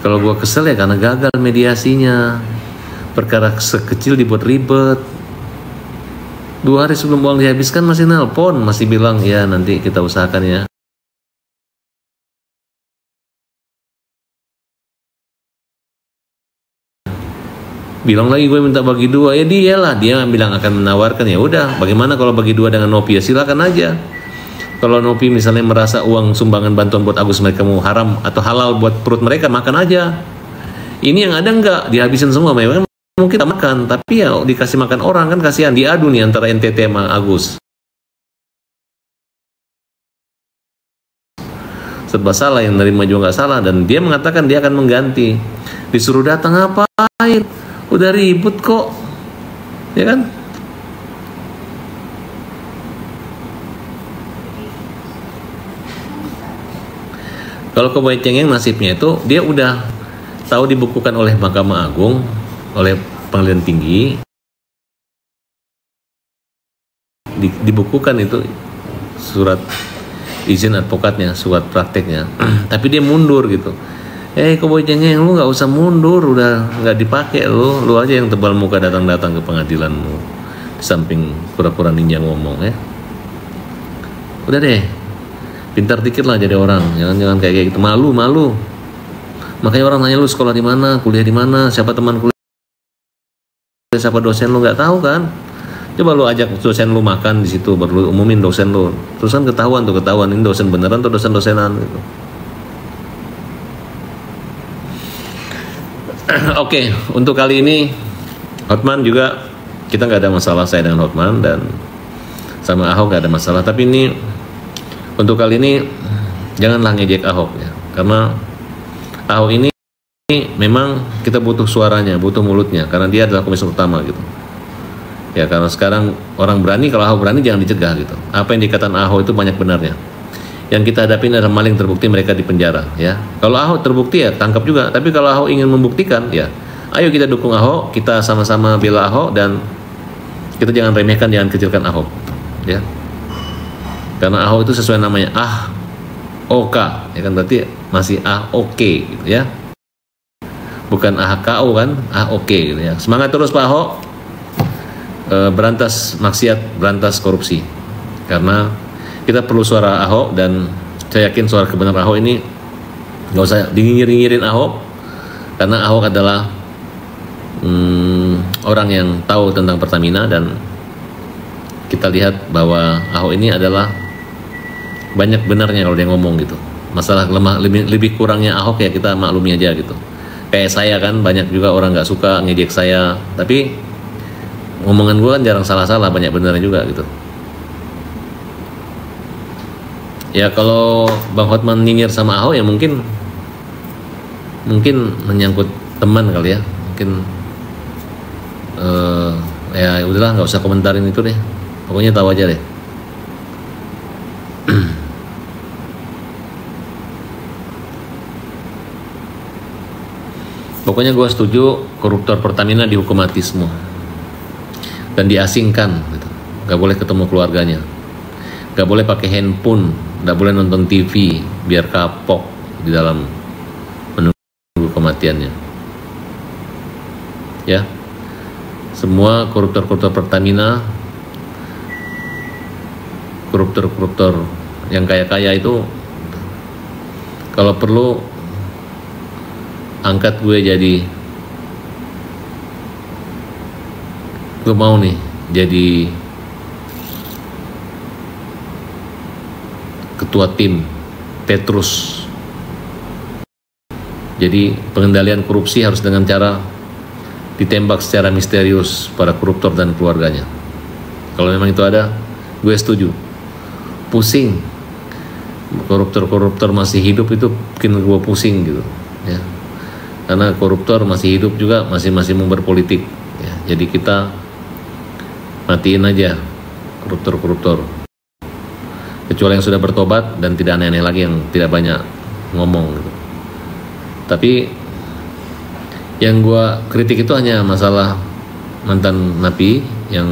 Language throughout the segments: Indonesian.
Kalau gue kesel ya karena gagal mediasinya. Perkara sekecil dibuat ribet. 2 hari sebelum uang dihabiskan masih nelpon, masih bilang ya nanti kita usahakan ya. Bilang lagi gue minta bagi 2, ya dia bilang akan menawarkan, ya udah bagaimana kalau bagi 2 dengan Nopi, ya silakan aja. Kalau Nopi misalnya merasa uang sumbangan bantuan buat Agus mereka mau haram atau halal buat perut mereka, makan aja. Ini yang ada enggak dihabisin semua, memang mungkin kita makan, tapi ya dikasih makan orang kan kasihan, diadu nih antara NTT sama Agus. Serba salah, yang nerima juga nggak salah, dan dia mengatakan dia akan mengganti. Disuruh datang ngapain? Udah ribut kok, ya kan? Kalau Keboy Cengeng nasibnya itu dia udah tahu dibukukan oleh Mahkamah Agung, oleh Pengadilan Tinggi, dibukukan itu surat izin advokatnya, surat prakteknya, tapi dia mundur gitu. Keboy Cengeng, lu nggak usah mundur, udah nggak dipakai, lu aja yang tebal muka datang ke pengadilan lu, di samping pura-pura ninja ngomong ya. Udah deh, pintar dikit lah jadi orang, jangan kayak gitu, malu. Makanya orang nanya lu sekolah di mana, kuliah di mana, siapa teman kuliah, siapa dosen, lu nggak tahu kan? Coba lu ajak dosen lu makan di situ, baru lu umumin dosen lu, terus kan ketahuan ini dosen beneran atau dosen-dosenan gitu. Oke, untuk kali ini Hotman juga kita nggak ada masalah, saya dengan Hotman, dan sama Ahok nggak ada masalah. Tapi ini untuk kali ini janganlah ngejek Ahok ya, karena Ahok ini memang kita butuh suaranya, butuh mulutnya, karena dia adalah komisioner utama gitu. Ya karena sekarang orang berani, kalau Ahok berani jangan dicegah gitu. Apa yang dikatakan Ahok itu banyak benarnya. Yang kita hadapi adalah maling terbukti, mereka di penjara ya. Kalau Ahok terbukti ya tangkap juga, tapi kalau Ahok ingin membuktikan ya ayo kita dukung Ahok, kita sama-sama bela Ahok, dan kita jangan remehkan, jangan kecilkan Ahok ya. Karena Ahok itu sesuai namanya OK ya kan, berarti masih OK gitu ya. Bukan AHKO kan, OK gitu ya. Semangat terus Pak Ahok, berantas maksiat, berantas korupsi. Karena kita perlu suara Ahok, dan saya yakin suara kebenaran Ahok ini nggak usah dinyinyirin Ahok, karena Ahok adalah orang yang tahu tentang Pertamina, dan kita lihat bahwa Ahok ini adalah banyak benarnya kalau dia ngomong gitu. Masalah lebih kurangnya Ahok ya kita maklumi aja gitu. Kayak saya kan, banyak juga orang nggak suka ngejek saya, tapi ngomongan gue kan jarang salah-salah, banyak benarnya juga gitu. Ya kalau Bang Hotman nyinyir sama Ahok ya mungkin menyangkut teman kali ya, mungkin ya udahlah, nggak usah komentarin itu deh, pokoknya tahu aja deh. Pokoknya gue setuju koruptor Pertamina dihukum mati semua dan diasingkan gitu. Gak boleh ketemu keluarganya, gak boleh pakai handphone, gak boleh nonton TV biar kapok di dalam menunggu kematiannya ya. Semua koruptor Pertamina, koruptor yang kaya-kaya itu, kalau perlu angkat gue jadi, gue mau nih jadi ketua tim Petrus. Jadi pengendalian korupsi harus dengan cara ditembak secara misterius para koruptor dan keluarganya. Kalau memang itu ada, gue setuju. Pusing, koruptor masih hidup itu bikin gue pusing gitu ya. Karena koruptor masih hidup juga, masih mau berpolitik ya. Jadi kita matiin aja koruptor, kecuali yang sudah bertobat dan tidak aneh-aneh lagi, yang tidak banyak ngomong gitu. Tapi yang gua kritik itu hanya masalah mantan napi yang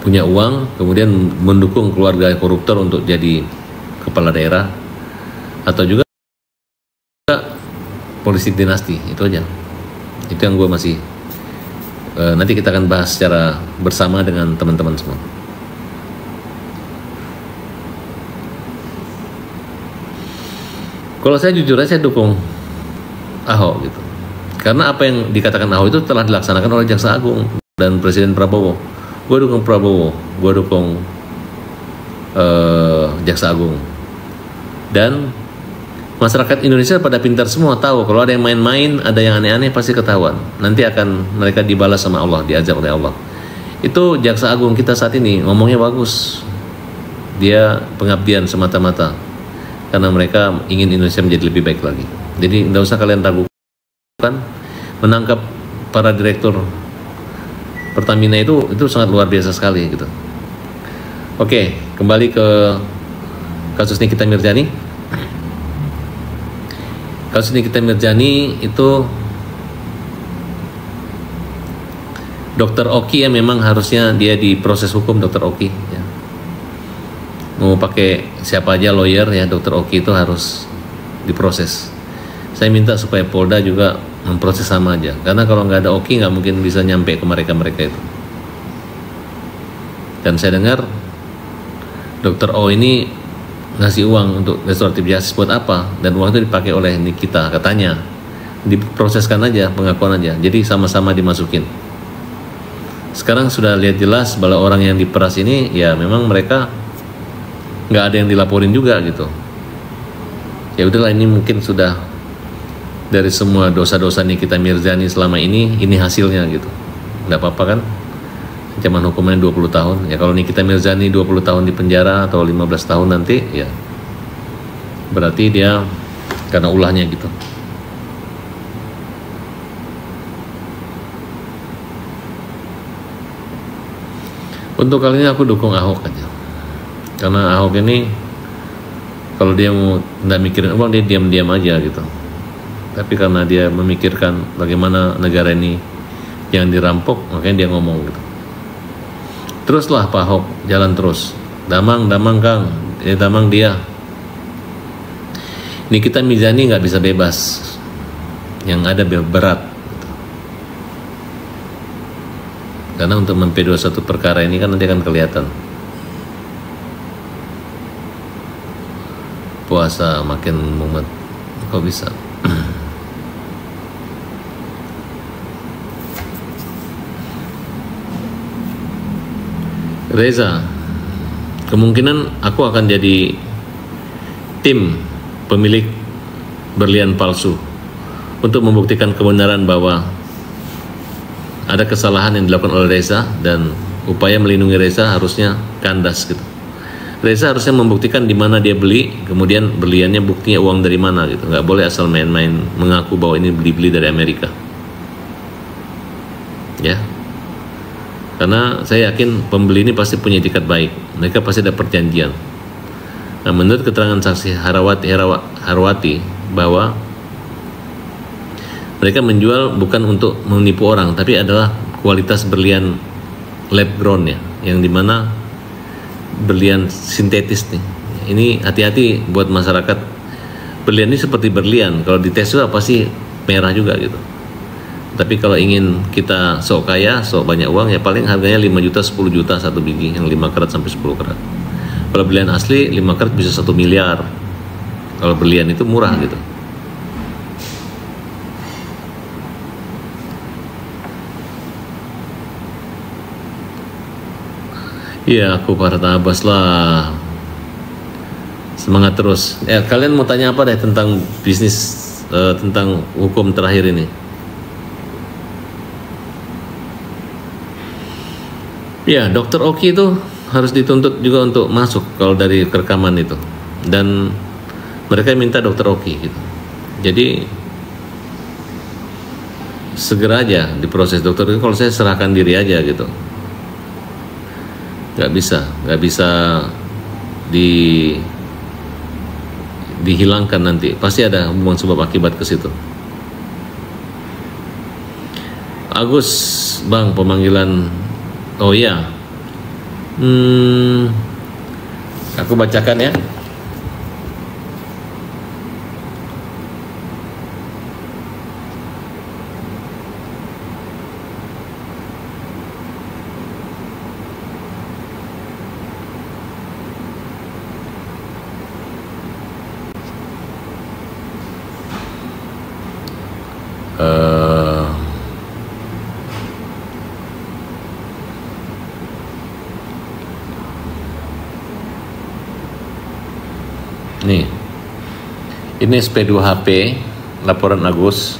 punya uang kemudian mendukung keluarga koruptor untuk jadi kepala daerah. atau juga politik dinasti. Itu aja. Itu yang gue masih nanti kita akan bahas secara bersama dengan teman-teman semua. Kalau saya jujur aja, saya dukung Ahok gitu. Karena apa yang dikatakan Ahok itu telah dilaksanakan oleh Jaksa Agung dan Presiden Prabowo. Gue dukung Prabowo, gue dukung Jaksa Agung. Dan masyarakat Indonesia pada pintar semua, tahu kalau ada yang main-main, ada yang aneh-aneh pasti ketahuan. Nanti akan mereka dibalas sama Allah, diajak oleh Allah. Itu Jaksa Agung kita saat ini ngomongnya bagus. Dia pengabdian semata-mata karena mereka ingin Indonesia menjadi lebih baik lagi. Jadi tidak usah kalian ragukan, menangkap para direktur Pertamina itu sangat luar biasa sekali gitu. Oke, kembali ke kasus Nikita Mirzani. Kasus Nikita Mirzani itu Dr. Oki yang memang harusnya dia diproses hukum, Dr. Oki ya. Mau pakai siapa aja lawyer ya, Dr. Oki itu harus diproses. Saya minta supaya Polda juga memproses sama aja, karena kalau nggak ada Oki nggak mungkin bisa nyampe ke mereka itu. Dan saya dengar Dr. O ini ngasih uang untuk restoratif justice buat apa, dan uang itu dipakai oleh Nikita katanya. Diproseskan aja, pengakuan aja, jadi sama-sama dimasukin. Sekarang sudah lihat jelas bahwa orang yang diperas ini ya memang mereka nggak ada yang dilaporin juga gitu. Ya udahlah, ini mungkin sudah dari semua dosa-dosa Nikita Mirzani selama ini hasilnya gitu. Nggak apa-apa kan, ancaman hukumannya 20 tahun ya. Kalau Nikita Mirzani 20 tahun di penjara atau 15 tahun nanti ya berarti dia karena ulahnya gitu. Untuk kali ini aku dukung Ahok aja, karena Ahok ini kalau dia mau nggak mikirin uang, dia diam-diam aja gitu. Tapi karena dia memikirkan bagaimana negara ini jangan dirampok, makanya dia ngomong gitu. Teruslah Pak Ahok, jalan terus. Damang Kang, damang dia. Nikita Mirzani nggak bisa bebas, yang ada berat. Karena untuk mempedo satu perkara ini kan nanti akan kelihatan. Puasa makin mumet, kok bisa? Reza, kemungkinan aku akan jadi tim pemilik berlian palsu untuk membuktikan kebenaran bahwa ada kesalahan yang dilakukan oleh Reza, dan upaya melindungi Reza harusnya kandas gitu. Reza harusnya membuktikan di mana dia beli, kemudian berliannya buktinya uang dari mana gitu. Nggak boleh asal main-main mengaku bahwa ini beli dari Amerika. Ya. Karena saya yakin pembeli ini pasti punya etikat baik. Mereka pasti ada perjanjian. Nah, menurut keterangan saksi Harwati bahwa mereka menjual bukan untuk menipu orang, tapi adalah kualitas berlian lab grown ya, yang dimana berlian sintetis nih. Ini hati-hati buat masyarakat. Berlian ini seperti berlian, kalau dites juga pasti merah juga gitu. Tapi kalau ingin kita sok kaya, sok banyak uang, ya paling harganya 5 juta, 10 juta satu biji, yang 5 karat sampai 10 karat. Kalau berlian asli 5 karat bisa 1 miliar. Kalau berlian itu murah gitu. Iya, aku para tabas lah. Semangat terus. Ya, kalian mau tanya apa deh tentang bisnis, tentang hukum terakhir ini? Ya, Dr. Oki itu harus dituntut juga untuk masuk kalau dari rekaman itu. Dan mereka minta Dr. Oki gitu. Jadi segera aja diproses Dr. Oki. Kalau saya serahkan diri aja gitu. Nggak bisa dihilangkan nanti. Pasti ada hubungan sebab akibat ke situ. Agus, Bang, pemanggilan. Oh iya. Aku bacakan ya. Eh, nih, ini SP2HP laporan Agus,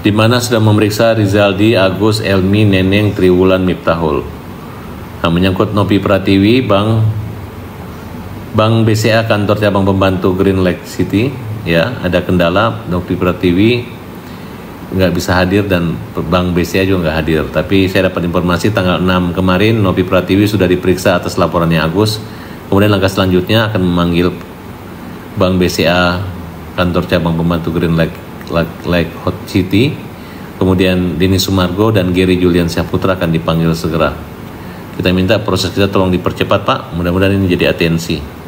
di mana sudah memeriksa Rizaldi, Agus, Elmi, Neneng, Triwulan, Miftahul. Nah, menyangkut Novi Pratiwi, Bank BCA kantor cabang pembantu Green Lake City, ya ada kendala. Novi Pratiwi nggak bisa hadir dan Bank BCA juga nggak hadir. Tapi saya dapat informasi tanggal 6 kemarin Novi Pratiwi sudah diperiksa atas laporannya Agus. Kemudian langkah selanjutnya akan memanggil Bank BCA kantor cabang pembantu Green Lake Hot City. Kemudian Denny Sumargo dan Gary Julian Syahputra akan dipanggil segera. Kita minta proses kita tolong dipercepat, Pak. Mudah-mudahan ini jadi atensi.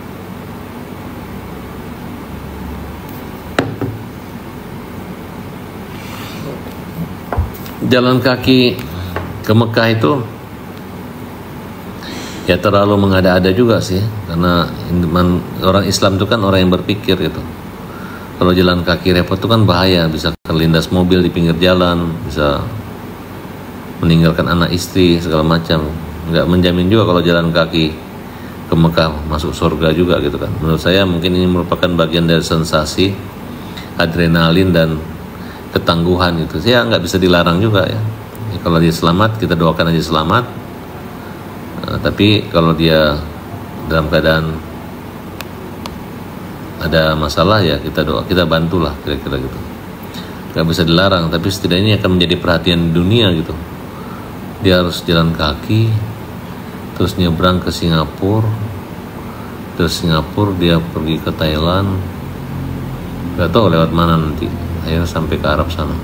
Jalan kaki ke Mekah itu ya terlalu mengada-ada juga sih, karena orang Islam itu kan orang yang berpikir gitu. Kalau jalan kaki repot itu kan bahaya, bisa terlindas mobil di pinggir jalan, bisa meninggalkan anak istri segala macam. Nggak menjamin juga kalau jalan kaki ke Mekah masuk surga juga gitu kan. Menurut saya mungkin ini merupakan bagian dari sensasi, adrenalin dan ketangguhan itu. Saya nggak bisa dilarang juga ya. Kalau dia selamat kita doakan aja selamat. Tapi kalau dia dalam keadaan ada masalah ya kita doa, kita bantulah kira-kira gitu. Nggak bisa dilarang, tapi setidaknya akan menjadi perhatian dunia gitu. Dia harus jalan kaki, terus nyebrang ke Singapura, terus Singapura dia pergi ke Thailand, nggak tahu lewat mana nanti, akhirnya sampai ke Arab sana.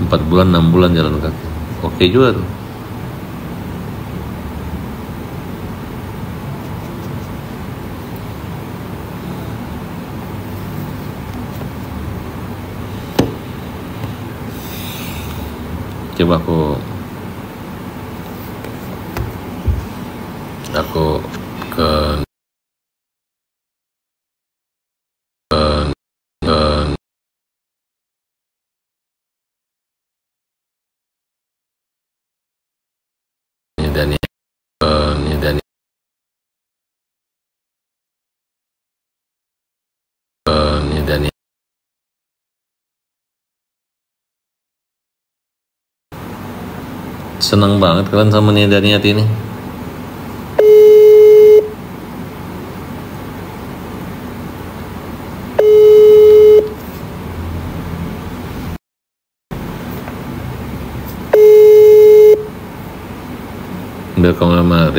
4 bulan 6 bulan jalan kaki, oke juga tuh. Coba aku ke Daniel. Senang banget kalian sama Nia Daniat ini. Berkongama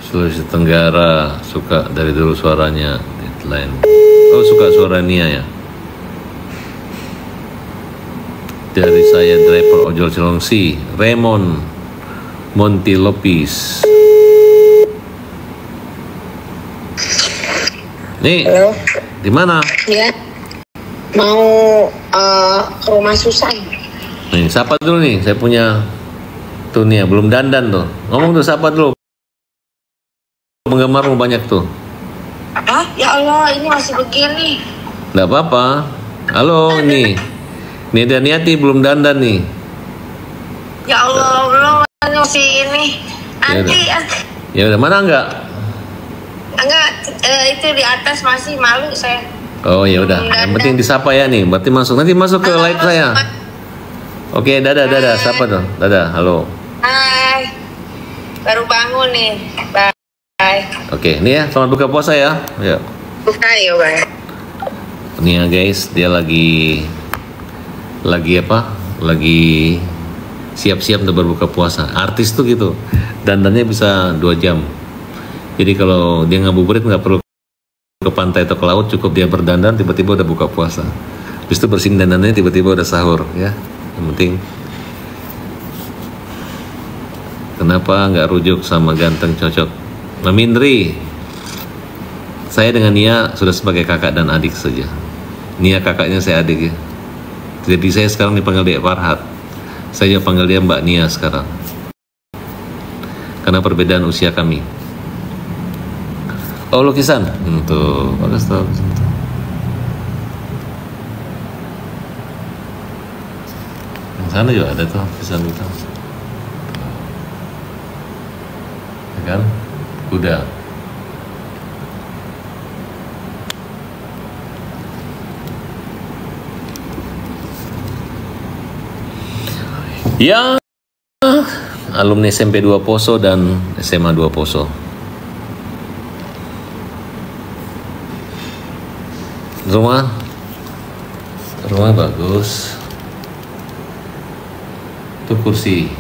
Sulawesi Tenggara, suka dari dulu suaranya deadline. Oh, suka suara Nia ya. Dari saya driver ojol Cilengsi, Raymond Monti Lopis. Nih, halo. Di mana? Ya, mau ke rumah Susan. Nih, sapa dulu nih, saya punya tuh nih, belum dandan tuh. Ngomong tuh, sapa dulu. Penggemarmu banyak tuh. Ah, ya Allah, ini masih begini. Nggak apa-apa. Halo, nih. Nih Daniati belum dandan nih. Ya Allah, belum masih ini. Nanti ya udah, mana enggak? Enggak, itu di atas masih malu saya. Oh ya udah, yang penting disapa ya nih. Berarti masuk, nanti masuk ke live saya. Oke, dadah, sapa tuh. Dadah, halo. Hai. Baru bangun nih. Bye. Oke, nih ya, selamat buka puasa ya. Ya. Buka ya, Bang. Nih ya guys, dia lagi apa? Lagi siap-siap untuk berbuka puasa. Artis tuh gitu, dandannya bisa 2 jam. Jadi kalau dia ngabuburit nggak perlu ke pantai atau ke laut, cukup dia berdandan tiba-tiba udah buka puasa. Habis itu bersihin dandannya tiba-tiba udah sahur ya. Yang penting kenapa nggak rujuk sama ganteng cocok? Mamindri, saya dengan Nia sudah sebagai kakak dan adik saja. Nia kakaknya, saya adik ya. Jadi saya sekarang dipanggil Dek Farhat. Saya panggil dia Mbak Nia sekarang. Karena perbedaan usia kami. Oh, lukisan. Tuh, bagus tuh. Sana juga ada tuh pisang itu. Ya kan? Kuda. Ya, alumni SMP 2 Poso dan SMA 2 Poso. Rumah bagus. Itu kursi.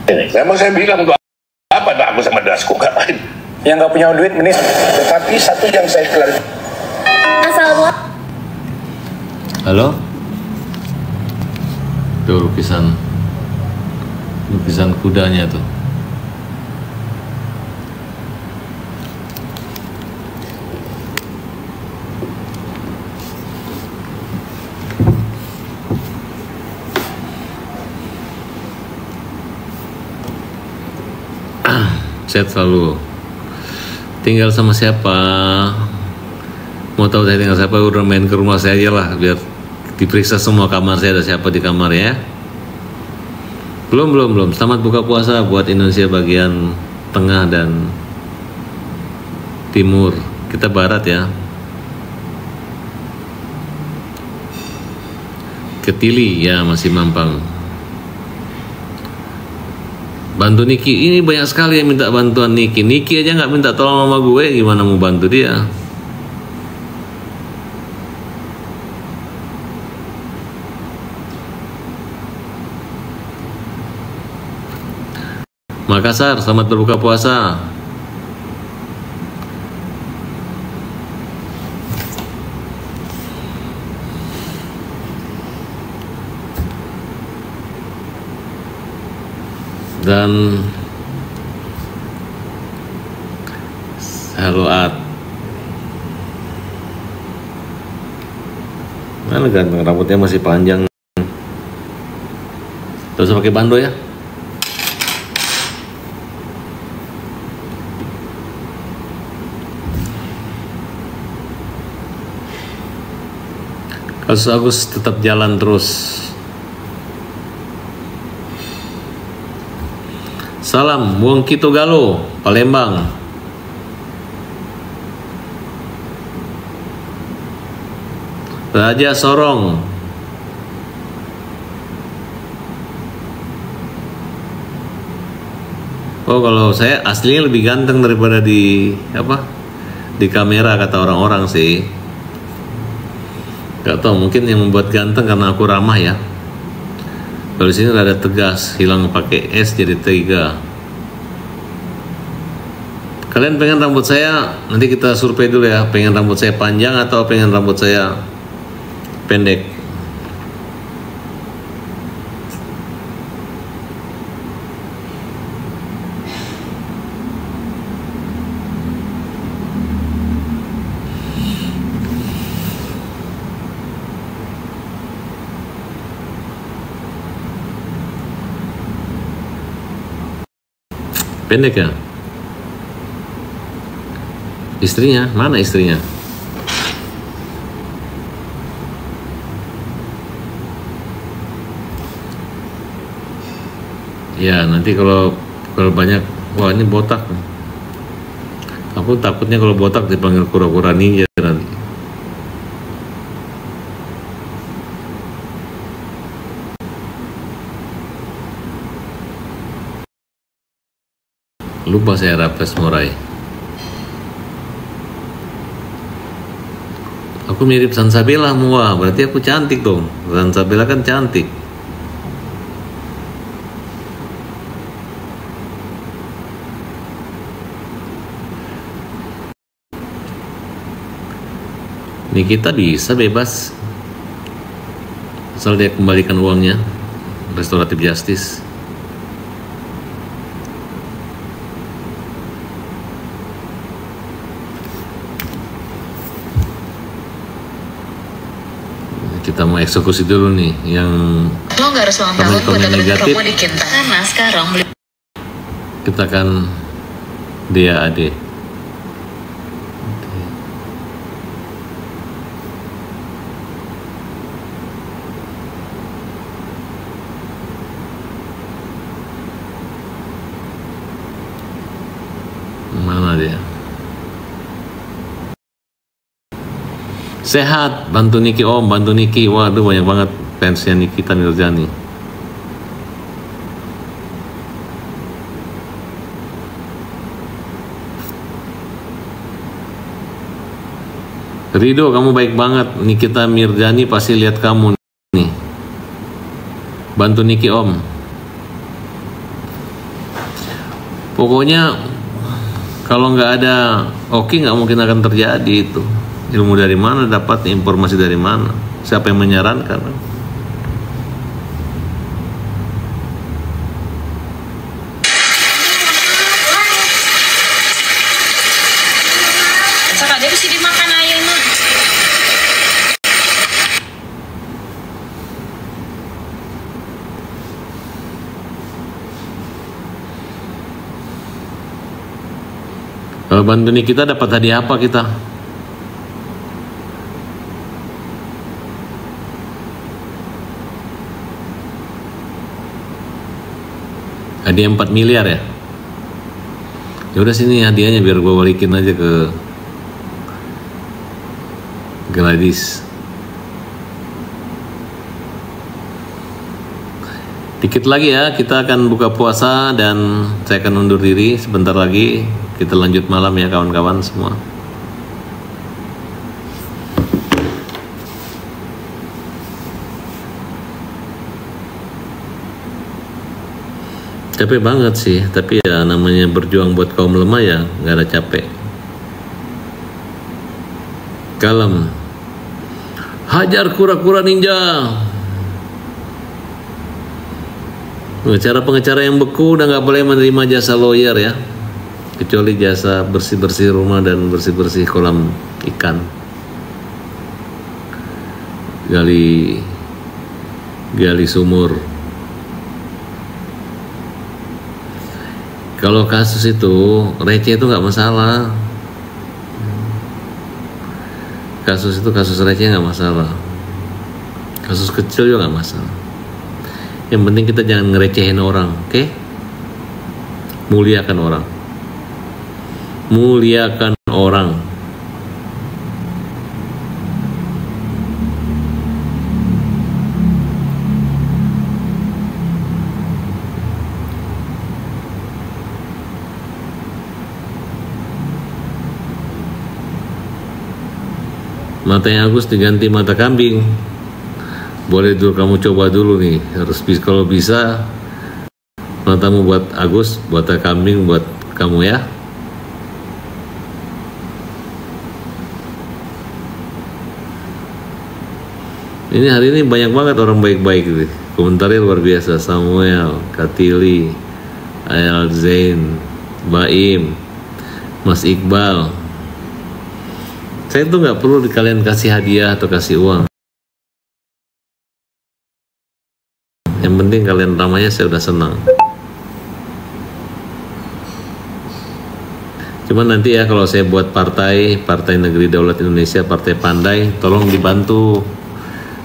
Memang saya bilang untuk apa aku sama Dasko ngapain? Yang nggak punya duit menis. Tetapi satu yang saya klarifikasi. Assalamualaikum. Halo? Tuh lukisan kudanya tuh. Sehat selalu. Tinggal sama siapa? Mau tahu saya tinggal siapa? Udah main ke rumah saya aja lah, biar diperiksa semua kamar saya, ada siapa di kamar ya. Belum. Selamat buka puasa buat Indonesia bagian tengah dan timur. Kita barat ya. Ketili ya, masih Mampang. Bantu Niki, ini banyak sekali yang minta bantuan Niki. Niki aja nggak minta tolong sama gue, gimana mau bantu dia? Makassar, selamat berbuka puasa. Dan halo Art. Mana ganteng, rambutnya masih panjang. Terus pakai bando ya. Kasus Agus tetap jalan terus. Salam, Wong Kito Galo, Palembang. Raja Sorong. Oh, kalau saya aslinya lebih ganteng daripada di kamera kata orang-orang sih. Gak tau, mungkin yang membuat ganteng karena aku ramah ya. Kalau di sini rada tegas, hilang pakai S jadi tega. Kalian pengen rambut saya, nanti kita survei dulu ya. Pengen rambut saya panjang atau pengen rambut saya pendek? Pendek ya? Istrinya? Mana istrinya? Ya nanti kalau banyak, wah ini botak. Aku takutnya kalau botak dipanggil kura-kura ninja nanti. Lupa saya Rapes Morai. Aku mirip Sansabella Mua, berarti aku cantik dong. Sansabella kan cantik. Nikita bisa bebas asal dia kembalikan uangnya. Restoratif justice. Kita mau eksekusi dulu nih yang Lo nggak harus ulang tahun buat dapetin negatif. promo di Kinta. Karena sekarang beli. Kita akan Dia Ade. Mana dia? Sehat, bantu Niki Om, bantu Niki. Waduh, banyak banget fansnya Nikita Mirzani. Rido, kamu baik banget. Nikita Mirzani pasti lihat kamu nih. Bantu Niki Om. Pokoknya kalau nggak ada Oki nggak mungkin akan terjadi itu. Ilmu dari mana dapat, informasi dari mana, siapa yang menyarankan? Saka dia bisa dimakan ayam mah. Kalau bantu nih kita dapat hadiah apa kita? Hadiah 4 miliar ya? Ya udah sini hadiahnya biar gue balikin aja ke Gladys. Dikit lagi ya, kita akan buka puasa dan saya akan undur diri sebentar lagi. Kita lanjut malam ya kawan-kawan semua. Capek banget sih, tapi ya namanya berjuang buat kaum lemah ya nggak ada capek. Kalem. Hajar kura-kura ninja. Pengacara yang beku udah nggak boleh menerima jasa lawyer ya, kecuali jasa bersih-bersih rumah dan bersih-bersih kolam ikan, gali sumur. Kalau kasus itu receh itu nggak masalah. Kasus itu kasus receh nggak masalah. Kasus kecil juga nggak masalah. Yang penting kita jangan ngerecehin orang, oke? Muliakan orang. Muliakan orang. Matanya Agus diganti mata kambing. Boleh dulu kamu coba dulu nih. Harus kalau bisa matamu buat Agus, buat kambing buat kamu ya. Ini hari ini banyak banget orang baik-baik gitu. Komentarnya luar biasa. Samuel, Katili, Ayal Zain, Baim, Mas Iqbal. Saya tuh nggak perlu kalian kasih hadiah atau kasih uang. Yang penting kalian ramainya saya udah senang. Cuman nanti ya kalau saya buat Partai Negeri Daulat Indonesia, Partai Pandai, tolong dibantu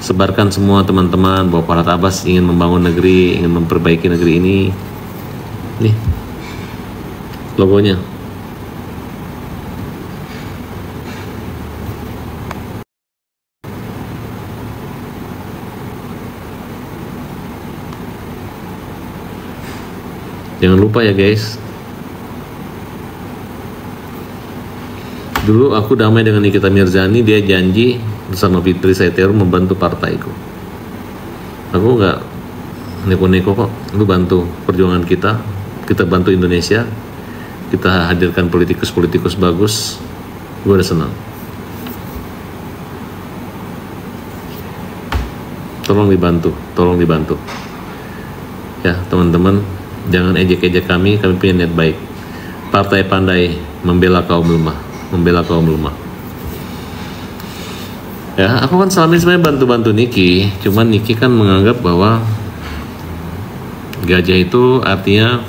sebarkan semua teman-teman bahwa Farhad Abbas ingin membangun negeri, ingin memperbaiki negeri ini. Nih logonya. Jangan lupa ya guys. Dulu aku damai dengan Nikita Mirzani, dia janji bersama Fitri Saiteru membantu partaiku. Aku nggak neko-neko kok. Lu bantu perjuangan kita bantu Indonesia, kita hadirkan politikus bagus. Gue udah senang. Tolong dibantu. Ya teman-teman, jangan ejek-ejek kami punya niat baik. Partai Pandai membela kaum lemah. Ya, aku kan selama ini sebenarnya bantu-bantu Niki, cuman Niki kan menganggap bahwa gajah itu artinya